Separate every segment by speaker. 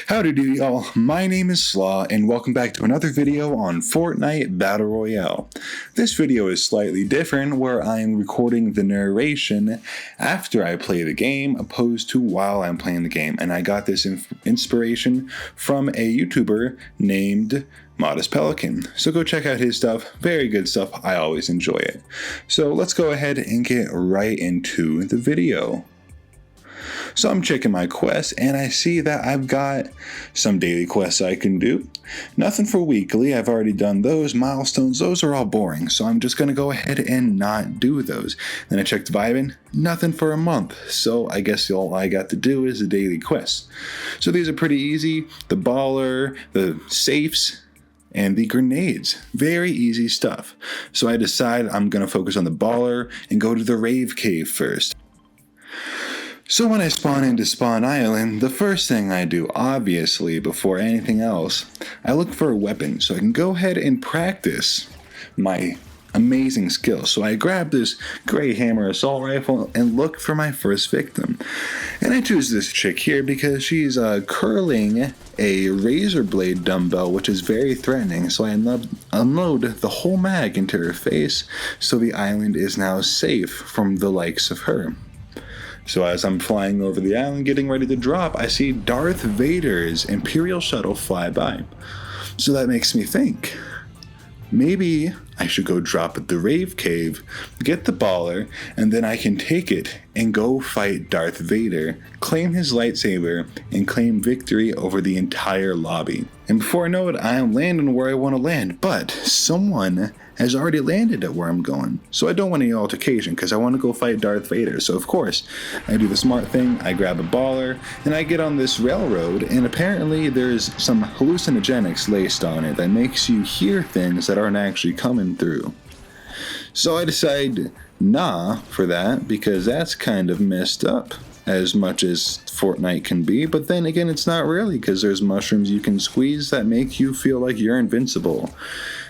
Speaker 1: Howdy do y'all, my name is Slaw and welcome back to another video on Fortnite Battle Royale. This video is slightly different where I am recording the narration after I play the game opposed to while I'm playing the game, and I got this inspiration from a YouTuber named Modest Pelican. So go check out his stuff, very good stuff, I always enjoy it. So let's go ahead and get right into the video. So I'm checking my quests and I see that I've got some daily quests I can do. Nothing for weekly, I've already done those. Milestones, those are all boring, so I'm just going to go ahead and not do those. Then I checked Vibin, nothing for a month, so I guess all I got to do is the daily quests. So these are pretty easy, the baller, the safes, and the grenades. Very easy stuff. So I decide I'm going to focus on the baller and go to the rave cave first. So when I spawn into Spawn Island, the first thing I do, obviously, before anything else, I look for a weapon so I can go ahead and practice my amazing skills. So I grab this gray hammer assault rifle and look for my first victim. And I choose this chick here because she's curling a razor blade dumbbell, which is very threatening. So I unload the whole mag into her face, so the island is now safe from the likes of her. So as I'm flying over the island getting ready to drop, I see Darth Vader's Imperial shuttle fly by. So that makes me think, maybe I should go drop at the rave cave, get the baller, and then I can take it and go fight Darth Vader, claim his lightsaber, and claim victory over the entire lobby. And before I know it, I am landing where I want to land, but someone has already landed at where I'm going. So I don't want any altercation because I want to go fight Darth Vader. So of course, I do the smart thing, I grab a baller, and I get on this railroad, and apparently there's some hallucinogenics laced on it that makes you hear things that aren't actually coming through. So I decide nah for that because that's kind of messed up as much as Fortnite can be, but then again it's not really because there's mushrooms you can squeeze that make you feel like you're invincible.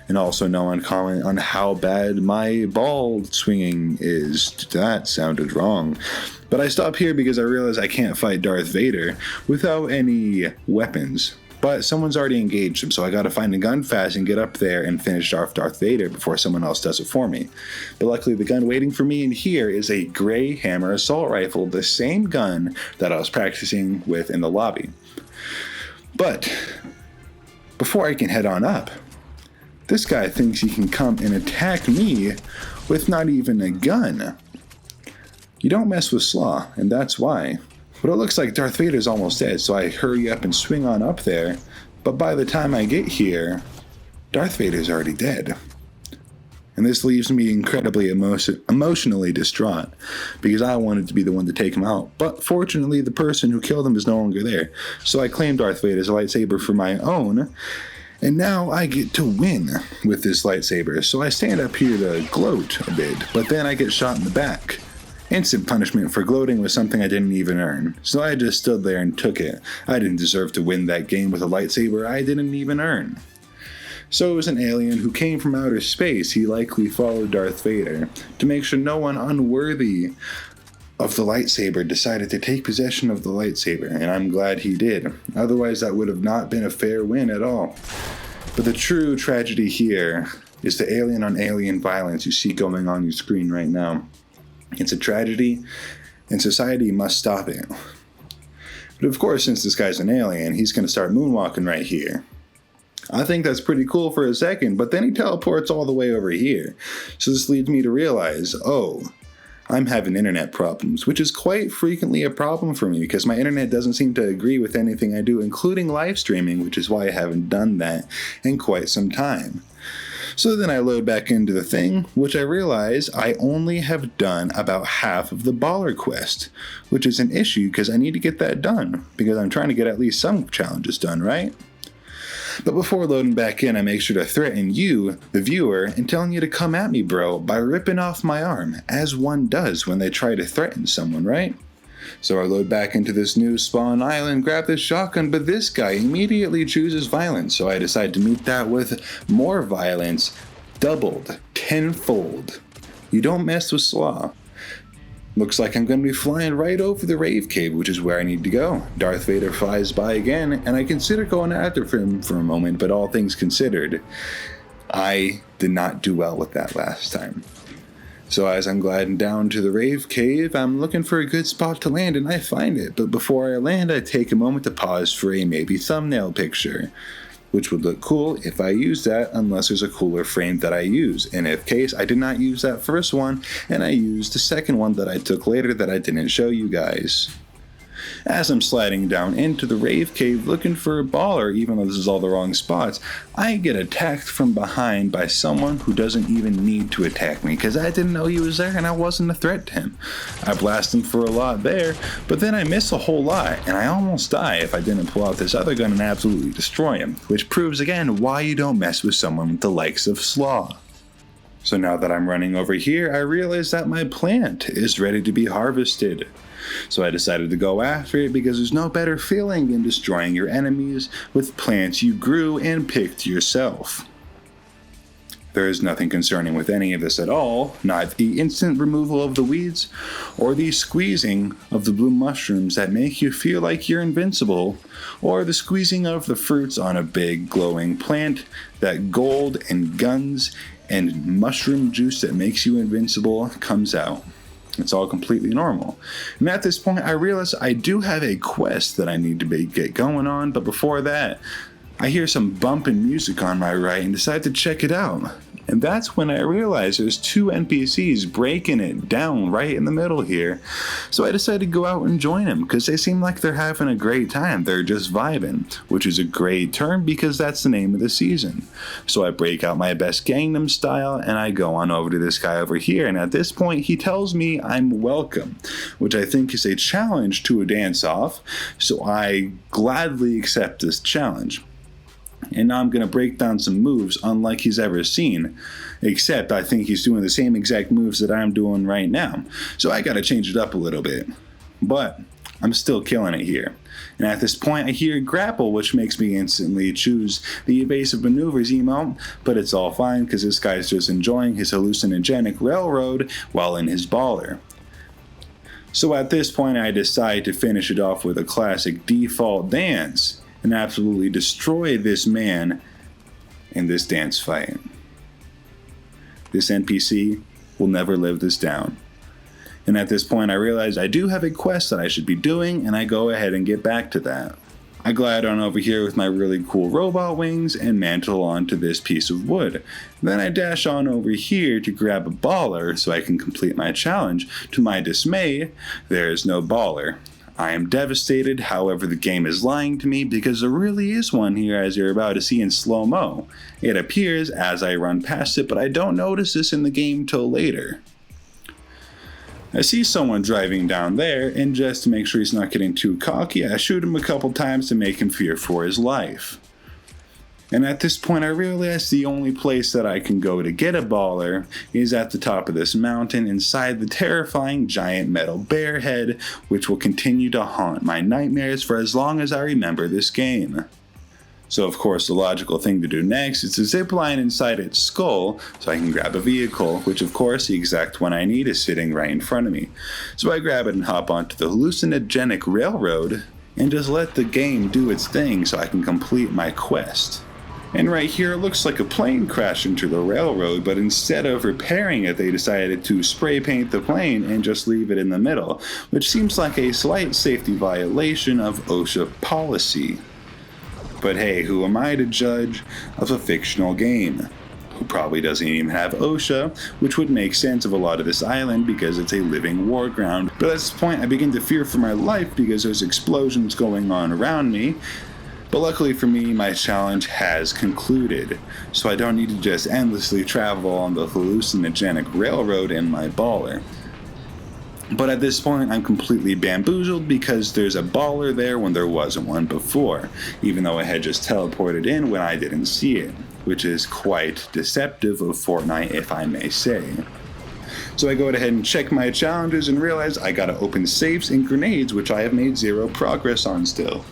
Speaker 1: And also no one comment on how bad my ball swinging is. That sounded wrong. But I stop here because I realize I can't fight Darth Vader without any weapons. But someone's already engaged him, so I gotta find a gun fast and get up there and finish off Darth Vader before someone else does it for me. But luckily the gun waiting for me in here is a gray hammer assault rifle, the same gun that I was practicing with in the lobby. But before I can head on up, this guy thinks he can come and attack me with not even a gun. You don't mess with Slaw, and that's why. But it looks like Darth Vader's almost dead, so I hurry up and swing on up there. But by the time I get here, Darth Vader's already dead. And this leaves me incredibly emotionally distraught, because I wanted to be the one to take him out. But fortunately, the person who killed him is no longer there. So I claim Darth Vader's lightsaber for my own, and now I get to win with this lightsaber. So I stand up here to gloat a bit, but then I get shot in the back. Instant punishment for gloating was something I didn't even earn. So I just stood there and took it. I didn't deserve to win that game with a lightsaber I didn't even earn. So it was an alien who came from outer space. He likely followed Darth Vader to make sure no one unworthy of the lightsaber decided to take possession of the lightsaber, and I'm glad he did. Otherwise that would have not been a fair win at all. But the true tragedy here is the alien on alien violence you see going on your screen right now. It's a tragedy, and society must stop it. But of course, since this guy's an alien, he's going to start moonwalking right here. I think that's pretty cool for a second, but then he teleports all the way over here. So this leads me to realize, oh, I'm having internet problems, which is quite frequently a problem for me because my internet doesn't seem to agree with anything I do, including live streaming, which is why I haven't done that in quite some time. So then I load back into the thing, which I realize I only have done about half of the baller quest, which is an issue because I need to get that done, because I'm trying to get at least some challenges done, right? But before loading back in, I make sure to threaten you, the viewer, and telling you to come at me, bro, by ripping off my arm, as one does when they try to threaten someone, right? So I load back into this new spawn island, grab this shotgun, but this guy immediately chooses violence, so I decide to meet that with more violence, doubled, tenfold. You don't mess with Slaw. Looks like I'm going to be flying right over the Rave Cave, which is where I need to go. Darth Vader flies by again, and I consider going after him for a moment, but all things considered, I did not do well with that last time. So as I'm gliding down to the Rave Cave, I'm looking for a good spot to land, and I find it. But before I land, I take a moment to pause for a maybe thumbnail picture, which would look cool if I use that, unless there's a cooler frame that I use. In if case, I did not use that first one, and I used the second one that I took later that I didn't show you guys. As I'm sliding down into the Rave Cave looking for a baller, even though this is all the wrong spots, I get attacked from behind by someone who doesn't even need to attack me, because I didn't know he was there and I wasn't a threat to him. I blast him for a lot there, but then I miss a whole lot, and I almost die if I didn't pull out this other gun and absolutely destroy him, which proves again why you don't mess with someone with the likes of Slaw. So now that I'm running over here, I realize that my plant is ready to be harvested. So I decided to go after it because there's no better feeling than destroying your enemies with plants you grew and picked yourself. There is nothing concerning with any of this at all, not the instant removal of the weeds or the squeezing of the blue mushrooms that make you feel like you're invincible, or the squeezing of the fruits on a big glowing plant that gold and guns and mushroom juice that makes you invincible comes out. It's all completely normal. And at this point, I realize I do have a quest that I need to get going on, but before that, I hear some bumping music on my right and decide to check it out. And that's when I realize there's two NPCs breaking it down right in the middle here. So I decided to go out and join them because they seem like they're having a great time. They're just vibing, which is a great term because that's the name of the season. So I break out my best Gangnam Style and I go on over to this guy over here. And at this point, he tells me I'm welcome, which I think is a challenge to a dance-off. So I gladly accept this challenge. And now I'm going to break down some moves unlike he's ever seen, except I think he's doing the same exact moves that I'm doing right now. So I got to change it up a little bit. But I'm still killing it here. And at this point I hear grapple, which makes me instantly choose the evasive maneuvers emote, but it's all fine because this guy's just enjoying his hallucinogenic railroad while in his baller. So at this point I decide to finish it off with a classic default dance and absolutely destroy this man in this dance fight. This NPC will never live this down. And at this point I realize I do have a quest that I should be doing, and I go ahead and get back to that. I glide on over here with my really cool robot wings and mantle onto this piece of wood. Then I dash on over here to grab a baller so I can complete my challenge. To my dismay, there is no baller. I am devastated, however the game is lying to me because there really is one here, as you're about to see in slow-mo. It appears as I run past it, but I don't notice this in the game till later. I see someone driving down there, and just to make sure he's not getting too cocky, I shoot him a couple times to make him fear for his life. And at this point I realize the only place that I can go to get a baller is at the top of this mountain inside the terrifying giant metal bear head, which will continue to haunt my nightmares for as long as I remember this game. So of course the logical thing to do next is to zip line inside its skull so I can grab a vehicle, which of course the exact one I need is sitting right in front of me. So I grab it and hop onto the hallucinogenic railroad and just let the game do its thing so I can complete my quest. And right here it looks like a plane crashed into the railroad, but instead of repairing it they decided to spray paint the plane and just leave it in the middle, which seems like a slight safety violation of OSHA policy. But hey, who am I to judge of a fictional game? Who probably doesn't even have OSHA, which would make sense of a lot of this island because it's a living war ground. But at this point I begin to fear for my life because there's explosions going on around me. But luckily for me, my challenge has concluded, so I don't need to just endlessly travel on the hallucinogenic railroad in my baller. But at this point, I'm completely bamboozled because there's a baller there when there wasn't one before, even though I had just teleported in when I didn't see it, which is quite deceptive of Fortnite, if I may say. So I go ahead and check my challenges and realize I gotta open safes and grenades, which I have made zero progress on still.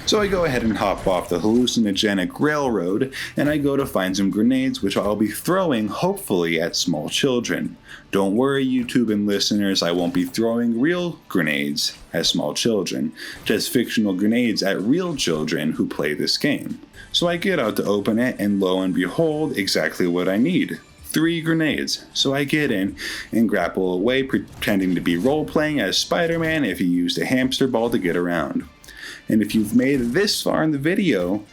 Speaker 1: So I go ahead and hop off the hallucinogenic railroad, and I go to find some grenades which I'll be throwing, hopefully, at small children. Don't worry, YouTube and listeners, I won't be throwing real grenades at small children, just fictional grenades at real children who play this game. So I get out to open it, and lo and behold, exactly what I need. 3 grenades. So I get in and grapple away, pretending to be role-playing as Spider-Man if he used a hamster ball to get around. And if you've made it this far in the video,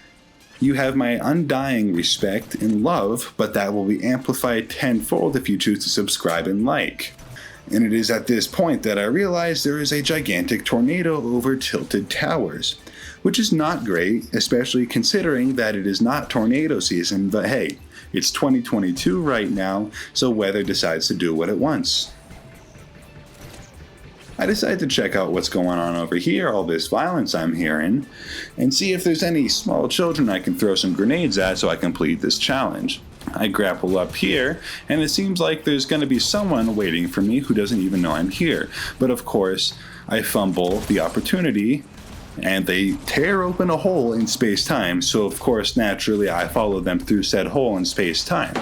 Speaker 1: you have my undying respect and love, but that will be amplified tenfold if you choose to subscribe and like. And it is at this point that I realize there is a gigantic tornado over Tilted Towers, which is not great, especially considering that it is not tornado season, but hey, it's 2022 right now, so weather decides to do what it wants. I decide to check out what's going on over here, all this violence I'm hearing, and see if there's any small children I can throw some grenades at so I complete this challenge. I grapple up here, and it seems like there's going to be someone waiting for me who doesn't even know I'm here. But of course, I fumble the opportunity, and they tear open a hole in space-time, so of course, naturally, I follow them through said hole in space-time.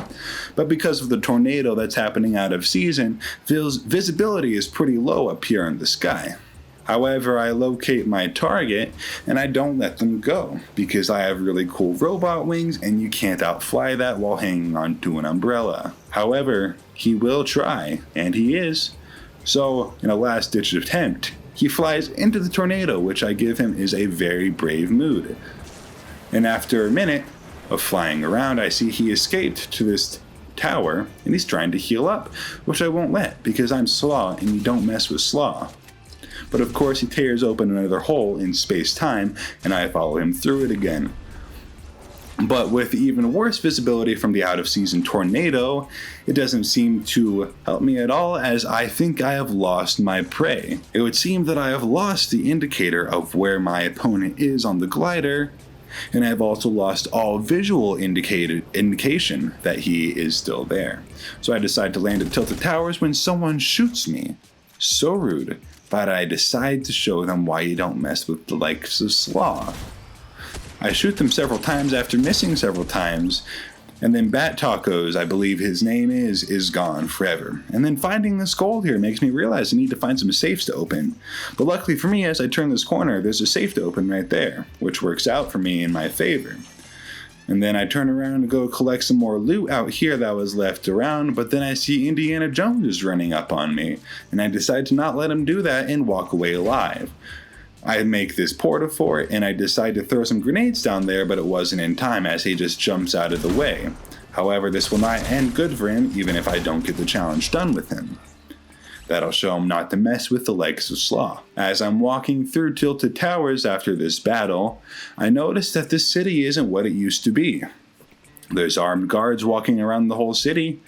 Speaker 1: But because of the tornado that's happening out of season, visibility is pretty low up here in the sky. However, I locate my target, and I don't let them go, because I have really cool robot wings, and you can't outfly that while hanging onto an umbrella. However, he will try, and he is. So, in a last-ditch attempt, he flies into the tornado, which I give him is a very brave mood. And after a minute of flying around, I see he escaped to this tower, and he's trying to heal up, which I won't let, because I'm Slaw, and you don't mess with Slaw. But of course he tears open another hole in space-time, and I follow him through it again. But with even worse visibility from the out-of-season tornado, it doesn't seem to help me at all, as I think I have lost my prey. It would seem that I have lost the indicator of where my opponent is on the glider, and I have also lost all visual indication that he is still there. So I decide to land at Tilted Towers when someone shoots me. So rude, but I decide to show them why you don't mess with the likes of Slaw. I shoot them several times after missing several times, and then Bat Tacos, I believe his name is gone forever. And then finding this gold here makes me realize I need to find some safes to open. But luckily for me, as I turn this corner, there's a safe to open right there, which works out for me in my favor. And then I turn around to go collect some more loot out here that was left around, but then I see Indiana Jones running up on me, and I decide to not let him do that and walk away alive. I make this porta-fort, and I decide to throw some grenades down there, but it wasn't in time as he just jumps out of the way. However, this will not end good for him, even if I don't get the challenge done with him. That'll show him not to mess with the likes of Slaw. As I'm walking through Tilted Towers after this battle, I notice that this city isn't what it used to be. There's armed guards walking around the whole city,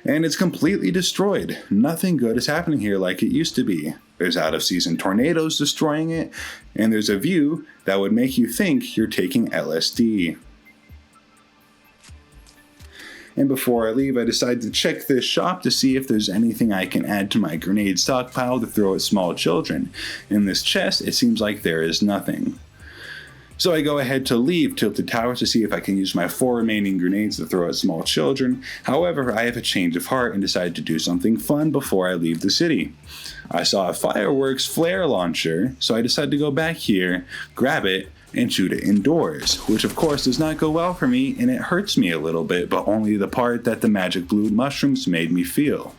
Speaker 1: and it's completely destroyed. Nothing good is happening here like it used to be. There's out-of-season tornadoes destroying it, and there's a view that would make you think you're taking LSD. And before I leave, I decide to check this shop to see if there's anything I can add to my grenade stockpile to throw at small children. In this chest, it seems like there is nothing. So I go ahead to leave Tilted Towers to see if I can use my 4 remaining grenades to throw at small children. However, I have a change of heart and decide to do something fun before I leave the city. I saw a fireworks flare launcher, so I decided to go back here, grab it, and shoot it indoors, which of course does not go well for me, and it hurts me a little bit, but only the part that the magic blue mushrooms made me feel.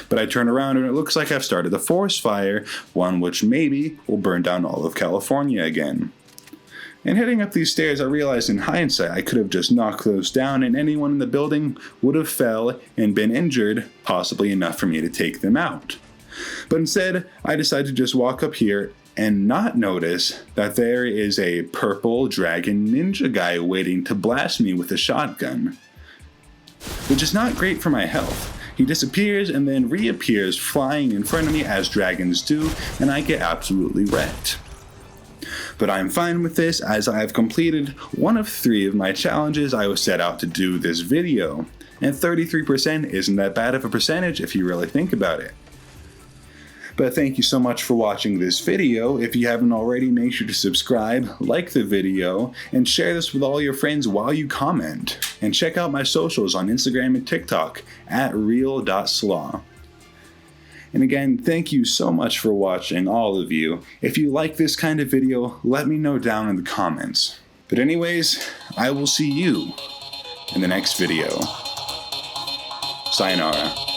Speaker 1: But I turn around and it looks like I've started a forest fire, one which maybe will burn down all of California again. And heading up these stairs, I realized in hindsight I could have just knocked those down and anyone in the building would have fell and been injured, possibly enough for me to take them out. But instead, I decided to just walk up here and not notice that there is a purple dragon ninja guy waiting to blast me with a shotgun, which is not great for my health. He disappears and then reappears flying in front of me as dragons do, and I get absolutely wrecked. But I'm fine with this as I have completed one of 3 of my challenges I was set out to do this video, and 33% isn't that bad of a percentage if you really think about it. But thank you so much for watching this video. If you haven't already, make sure to subscribe, like the video, and share this with all your friends while you comment. And check out my socials on Instagram and TikTok at real.slaw. And again, thank you so much for watching, all of you. If you like this kind of video, let me know down in the comments. But anyways, I will see you in the next video. Sayonara.